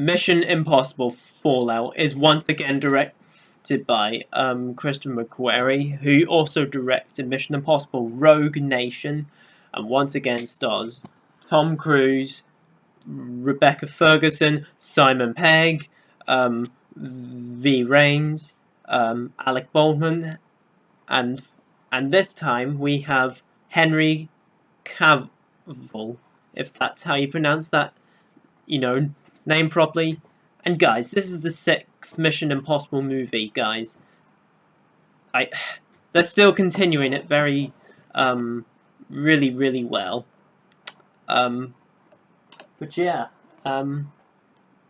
Mission Impossible Fallout is once again directed by Christopher McQuarrie, who also directed Mission Impossible Rogue Nation, and once again stars Tom Cruise, Rebecca Ferguson, Simon Pegg, V. Raines, Alec Baldwin, and this time we have Henry Cavill, if that's how you pronounce that, name properly. And guys, this is the 6th Mission Impossible movie, guys. They're still continuing it very, really, really well. But yeah,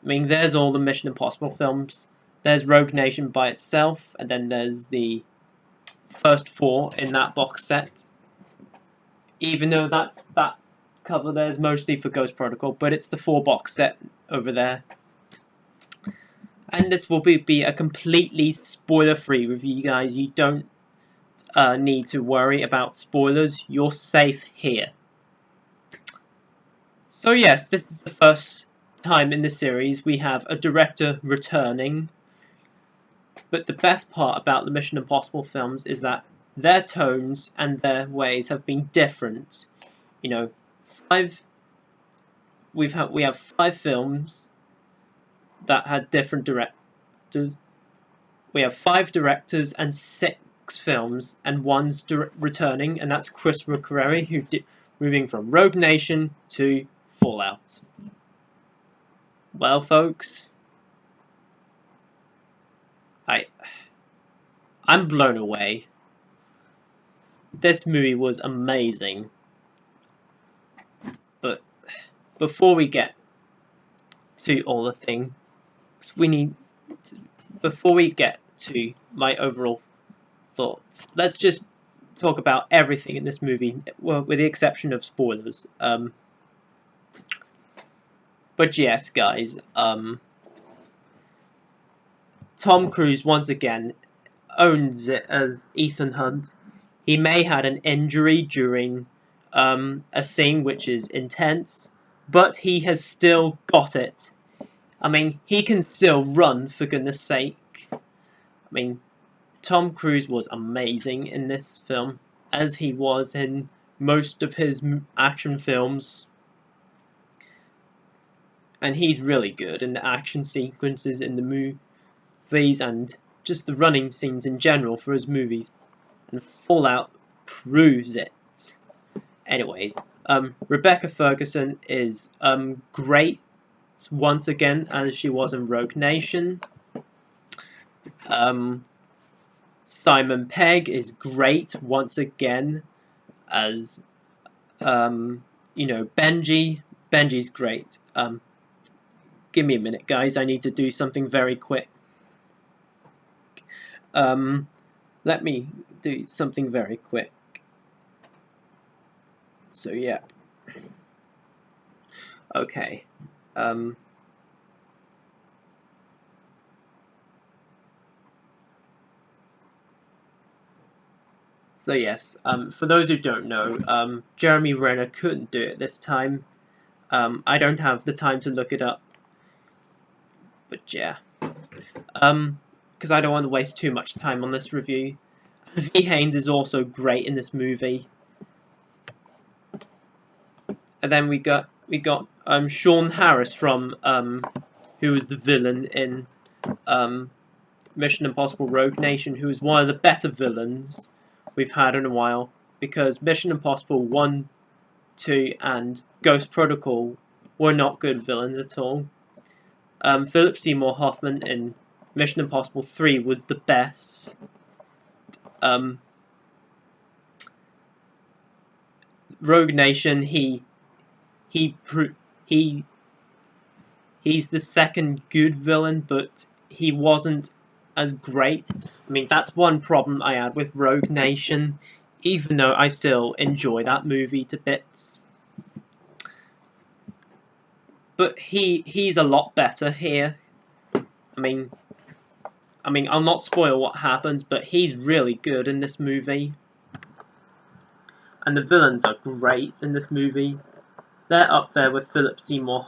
there's all the Mission Impossible films. There's Rogue Nation by itself, and then there's the first 4 in that box set. Even though that cover there is mostly for Ghost Protocol, but it's the 4 box set over there. And this will be a completely spoiler-free review, guys. You don't need to worry about spoilers. You're safe here. So yes, this is the first time in the series we have a director returning. But the best part about the Mission Impossible films is that their tones and their ways have been different. We have 5 films that had different directors. We have 5 directors and 6 films, and one's returning, and that's Christopher McQuarrie, who moving from Rogue Nation to Fallout. Well, folks, I'm blown away. This movie was amazing. But before we get to all the things, before we get to my overall thoughts, let's just talk about everything in this movie, well, with the exception of spoilers. But yes, guys, Tom Cruise once again owns it as Ethan Hunt. He may have had an injury during a scene which is intense, but he has still got it. He can still run, for goodness sake. Tom Cruise was amazing in this film, as he was in most of his action films. And he's really good in the action sequences in the movies and just the running scenes in general for his movies. And Fallout proves it. Anyways, Rebecca Ferguson is great once again, as she was in Rogue Nation. Simon Pegg is great once again as Benji. Benji's great. Give me a minute, guys. I need to do something very quick. Let me do something very quick. So yeah. Okay. So yes, for those who don't know, Jeremy Renner couldn't do it this time. I don't have the time to look it up. But yeah. Because I don't want to waste too much time on this review. V. Haynes is also great in this movie. And then we got Sean Harris from who was the villain in Mission Impossible Rogue Nation, who is one of the better villains we've had in a while, because Mission Impossible 1, 2 and Ghost Protocol were not good villains at all. Philip Seymour Hoffman in Mission Impossible 3 was the best. Rogue Nation, he's the second good villain, but he wasn't as great. That's one problem I had with Rogue Nation, even though I still enjoy that movie to bits. But he's a lot better here. I'll not spoil what happens, but he's really good in this movie. And the villains are great in this movie. They're up there with Philip Seymour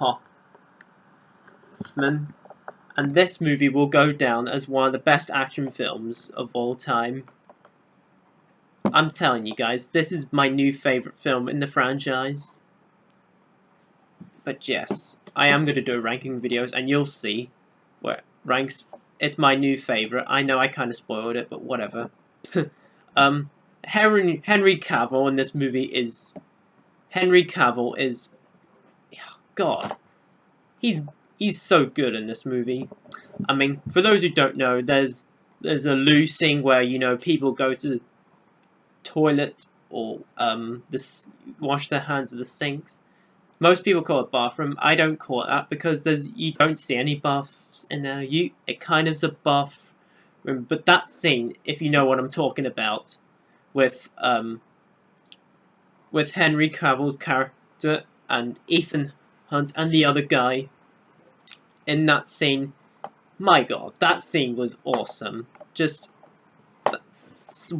Hoffman, and this movie will go down as one of the best action films of all time. I'm telling you guys, this is my new favourite film in the franchise. But yes, I am going to do a ranking videos, and you'll see where it ranks. It's my new favourite. I know I kind of spoiled it, but whatever. Henry Cavill in this movie is... Henry Cavill is... God. He's so good in this movie. I mean, for those who don't know, there's a loo scene where, you know, people go to the toilet or wash their hands at the sinks. Most people call it bathroom. I don't call it that because you don't see any baths in there. It kind of is a bathroom, but that scene, if you know what I'm talking about, with Henry Cavill's character and Ethan Hunt and the other guy in that scene, my god, that scene was awesome. Just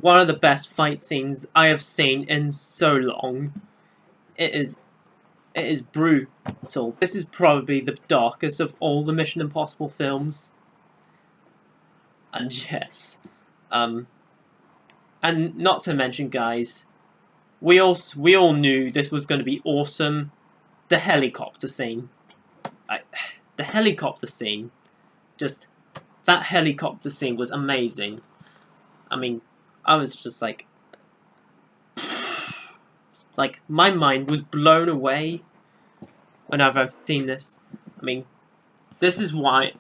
one of the best fight scenes I have seen in so long. It is brutal. This is probably the darkest of all the Mission Impossible films. And yes, and not to mention, guys, we all knew this was going to be awesome. The helicopter scene. The helicopter scene. Just, that helicopter scene was amazing. I mean, I was just like, my mind was blown away whenever I've seen this. I mean, this is why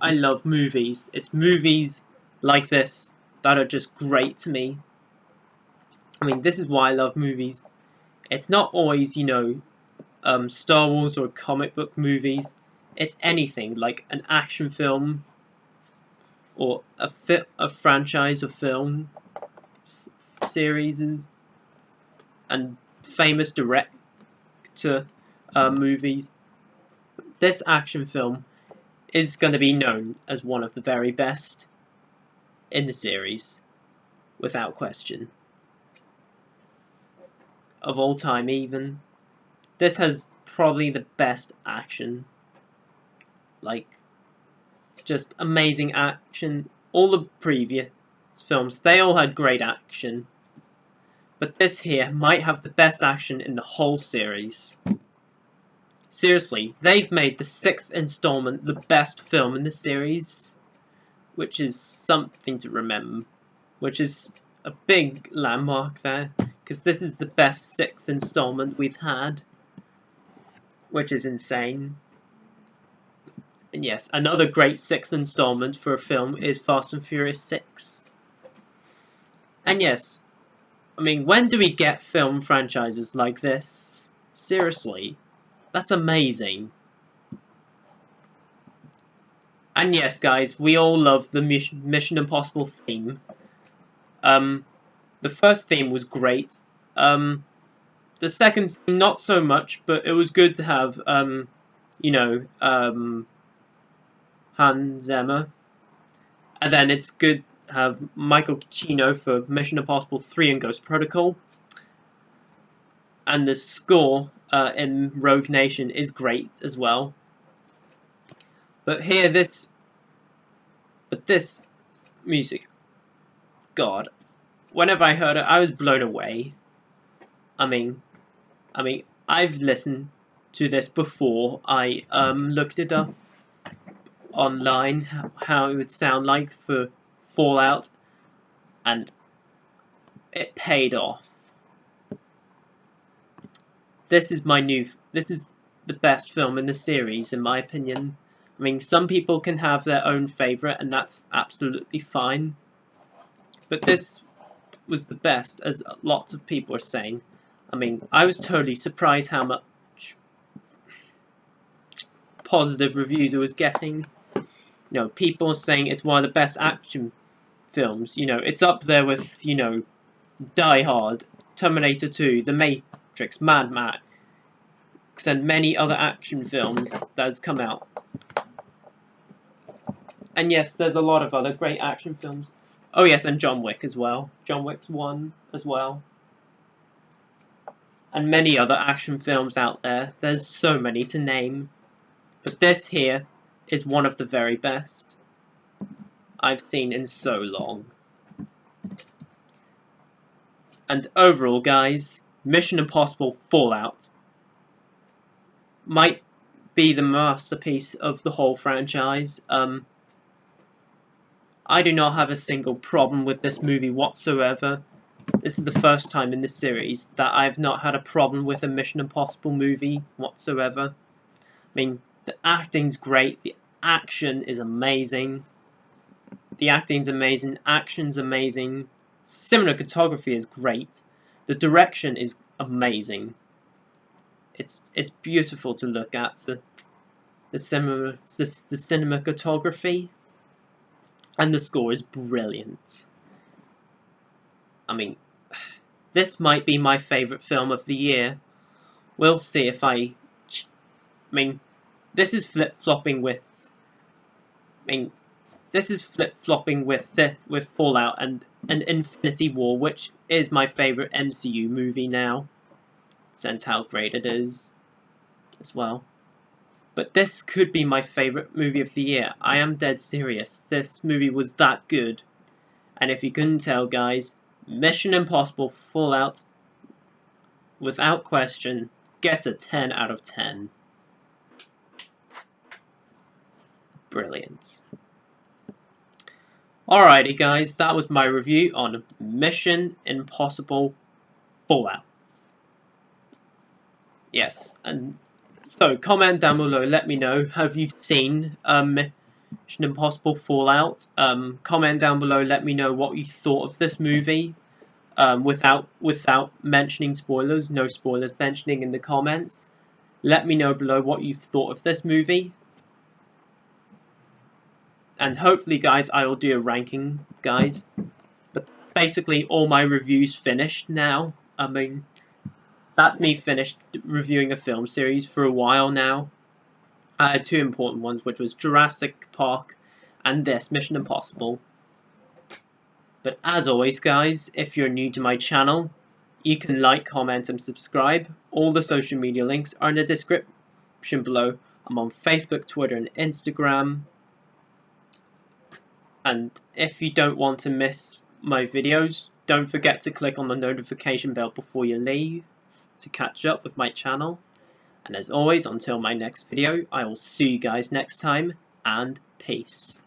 I love movies. It's movies like this that are just great to me. I mean, this is why I love movies. It's not always, you know, Star Wars or comic book movies. It's anything, like an action film or a franchise of film series and famous director movies. This action film is going to be known as one of the very best in the series, without question. Of all time, even. This has probably the best action. Like, just amazing action. All the previous films, they all had great action. But this here might have the best action in the whole series. Seriously, they've made the 6th installment the best film in the series, which is something to remember, which is a big landmark there, because this is the best 6th installment we've had, which is insane. And yes, another great 6th installment for a film is Fast and Furious 6. And yes, I mean, when do we get film franchises like this? Seriously, that's amazing. And yes, guys, we all love the Mission Impossible theme. The first theme was great. The second theme, not so much, but it was good to have, you know, Hans Zimmer. And then it's good to have Michael Giacchino for Mission Impossible 3 and Ghost Protocol. And the score in Rogue Nation is great as well. But here, this music, God, whenever I heard it, I was blown away. I mean, I've listened to this before. I looked it up online, how it would sound like for Fallout, and it paid off. This is the best film in the series, in my opinion. I mean, some people can have their own favourite, and that's absolutely fine. But this was the best, as lots of people are saying. I mean, I was totally surprised how much positive reviews it was getting. You know, people saying it's one of the best action films. You know, it's up there with, you know, Die Hard, Terminator 2, The Matrix, Mad Max, and many other action films that has come out. And yes, there's a lot of other great action films. Oh yes, and John Wick as well. John Wick's 1 as well. And many other action films out there. There's so many to name. But this here is one of the very best I've seen in so long. And overall, guys, Mission Impossible Fallout might be the masterpiece of the whole franchise. I do not have a single problem with this movie whatsoever. This is the first time in this series that I've not had a problem with a Mission Impossible movie whatsoever. I mean, the acting's great, the action is amazing. The acting's amazing, action's amazing, cinematography is great, the direction is amazing. It's beautiful to look at, the cinematography, and the score is brilliant. I mean, this might be my favourite film of the year. We'll see if I mean, this is flip-flopping with... this is flip-flopping with Fallout and Infinity War, which is my favourite MCU movie now, since how great it is as well. But this could be my favourite movie of the year. I am dead serious. This movie was that good. And if you couldn't tell, guys, Mission Impossible Fallout, without question, gets a 10 out of 10. Brilliant. Alrighty guys, that was my review on Mission Impossible Fallout. Yes, and so comment down below, let me know, have you seen Mission Impossible Fallout? Comment down below, let me know what you thought of this movie, without mentioning spoilers, no spoilers mentioning in the comments. Let me know below what you thought of this movie. And hopefully, guys, I will do a ranking, guys. But basically, all my reviews finished now. I mean, that's me finished reviewing a film series for a while now. I had two important ones, which was Jurassic Park and this, Mission Impossible. But as always, guys, if you're new to my channel, you can like, comment, and subscribe. All the social media links are in the description below. I'm on Facebook, Twitter, and Instagram. And if you don't want to miss my videos, don't forget to click on the notification bell before you leave to catch up with my channel. And as always, until my next video, I will see you guys next time, and peace.